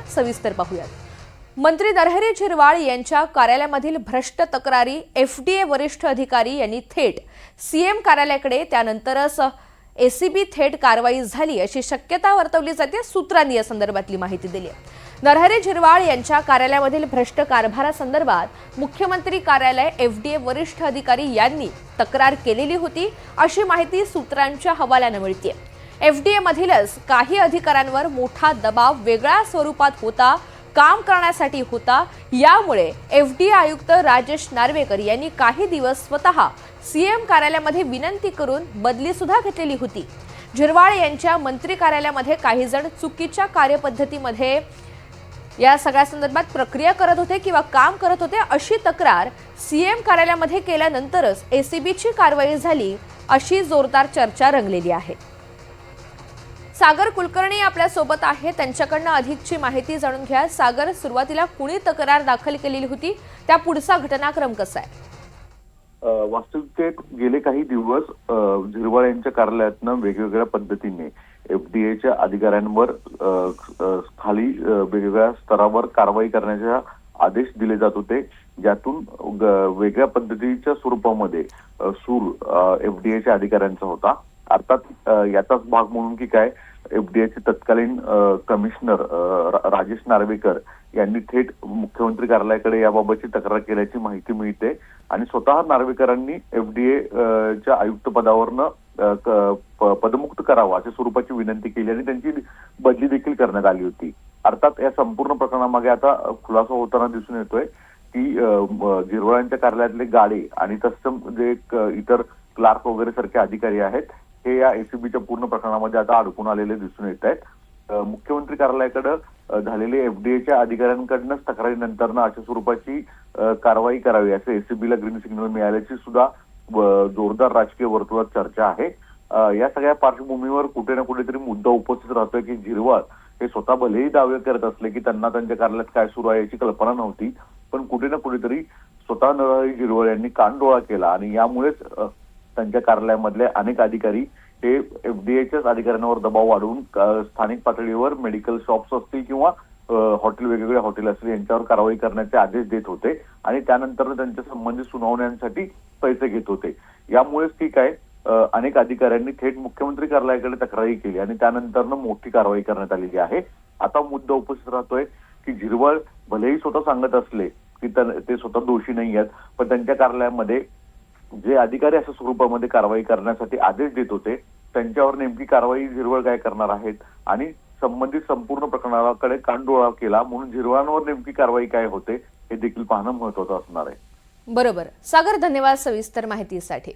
सविस्तर पाहूयात। मंत्री नरहरी झिरवाळ यांच्या कार्यालयामधील भ्रष्ट तक्रारी एफडीए वरिष्ठ अधिकारी यांनी थेट सीएम कार्यालयाकडे, त्यानंतरच एसीबी थेट कारवाई झाली अशी शक्यता वर्तवली जाते। सूत्रांनी या संदर्भातली माहिती दिली आहे। नरहरी झिरवाळ यांच्या कार्यालयामधील भ्रष्ट कारभारासंदर्भात मुख्यमंत्री कार्यालय एफडीए वरिष्ठ अधिकारी यांनी तक्रार केलेली होती अशी माहिती सूत्रांच्या हवाल्याने मिळते। एफडीए मधीलच काही अधिकाऱ्यांवर मोठा दबाव वेगळ्या स्वरूपात होता, काम करण्यासाठी होता। यामुळे एफडीए आयुक्त राजेश नार्वेकर यांनी काही दिवस स्वतः सीएम कार्यालयामध्ये विनंती करून बदली सुद्धा घेतलेली होती। झिरवाळ यांच्या मंत्री कार्यालयामध्ये काही जण चुकीच्या कार्यपद्धतीमध्ये या सगळ्या संदर्भात प्रक्रिया करत होते किंवा काम करत होते अशी तक्रार सीएम कार्यालयामध्ये केल्यानंतरच एसीबीची कारवाई झाली अशी जोरदार चर्चा रंगलेली आहे। सागर कुलकर्णी आपल्या सोबत आहे, त्यांच्याकडून अधिकची माहिती जाणून घ्या। सागर, सुरुवातीला कुणी तक्रार दाखल केलेली होती, त्या पुढचा घटनाक्रम कसा आहे? वास्तविकतेत गेले काही दिवस झिरवाळ यांच्या कार्यालयातनं वेगवेगळ्या पद्धतीने एफडीएच्या अधिकाऱ्यांवर खाली वेगवेगळ्या स्तरावर कारवाई करण्याचे आदेश दिले जात होते, ज्यातून वेगळ्या पद्धतीच्या स्वरूपामध्ये सूर एफडीएच्या अधिकाऱ्यांचा होता। अर्थात याचाच भाग म्हणून की काय, एफडीएचे तत्कालीन कमिशनर राजेश नार्वेकर यांनी थेट मुख्यमंत्री कार्यालयाकडे याबाबतची तक्रार केल्याची माहिती मिळते आणि स्वतः नार्वेकरांनी एफडीए च्या आयुक्त पदावरनं पदमुक्त करावा अशा स्वरूपाची विनंती केली आणि त्यांची बदली देखील करण्यात आली होती। अर्थात या संपूर्ण प्रकरणामागे आता खुलासा होताना दिसून येतोय की झिरवाळांच्या कार्यालयातले गाडे आणि तत्सम जे इतर क्लार्क वगैरे सारखे अधिकारी आहेत हे या एसीबीच्या पूर्ण प्रकरणामध्ये आता अडकून आलेले दिसून येत आहेत। मुख्यमंत्री कार्यालयाकडे झालेले एफडीएच्या अधिकाऱ्यांकडूनच तक्रारीनंतर अशा स्वरूपाची कारवाई करावी असे एसीबीला ग्रीन सिग्नल मिळाल्याची सुद्धा जोरदार राजकीय वर्तुळात चर्चा आहे। या सगळ्या पार्श्वभूमीवर कुठे ना कुठेतरी मुद्दा उपस्थित राहतोय की झिरवाळ हे स्वतः भलेही दावे करत असले की त्यांना त्यांच्या कार्यालयात काय सुरू आहे याची कल्पना नव्हती, पण कुठे ना कुठेतरी स्वतः नरहरी झिरवाळ यांनी कानडोळा केला आणि यामुळेच त्यांच्या कार्यालयामधले अनेक अधिकारी हे एफडीएच्याच अधिकाऱ्यांवर दबाव वाढवून स्थानिक पातळीवर मेडिकल शॉप्स असतील किंवा हॉटेल, वेगवेगळे हॉटेल असतील यांच्यावर कारवाई करण्याचे आदेश देत होते आणि त्यानंतर त्यांच्या संबंधित सुनावण्यांसाठी पैसे घेत होते। यामुळेच की काय अनेक अधिकाऱ्यांनी थेट मुख्यमंत्री कार्यालयाकडे तक्रारी केली आणि त्यानंतर मोठी कारवाई करण्यात आलेली आहे। आता मुद्दा उपस्थित राहतोय की झिरवाळ भलेही स्वतः सांगत असले की ते स्वतः दोषी नाही आहेत, पण त्यांच्या कार्यालयामध्ये जे अधिकारी अशा स्वरूपामध्ये कारवाई करण्यासाठी आदेश देत होते त्यांच्यावर नेमकी कारवाई झिरवाळ काय करणार आहेत आणि संबंधित संपूर्ण प्रकरणाकडे कानडोळा केला म्हणून झिरवाळांवर नेमकी कारवाई काय होते हे देखील पाहणं महत्त्वाचं असणार आहे। बरोबर सागर, धन्यवाद सविस्तर माहितीसाठी।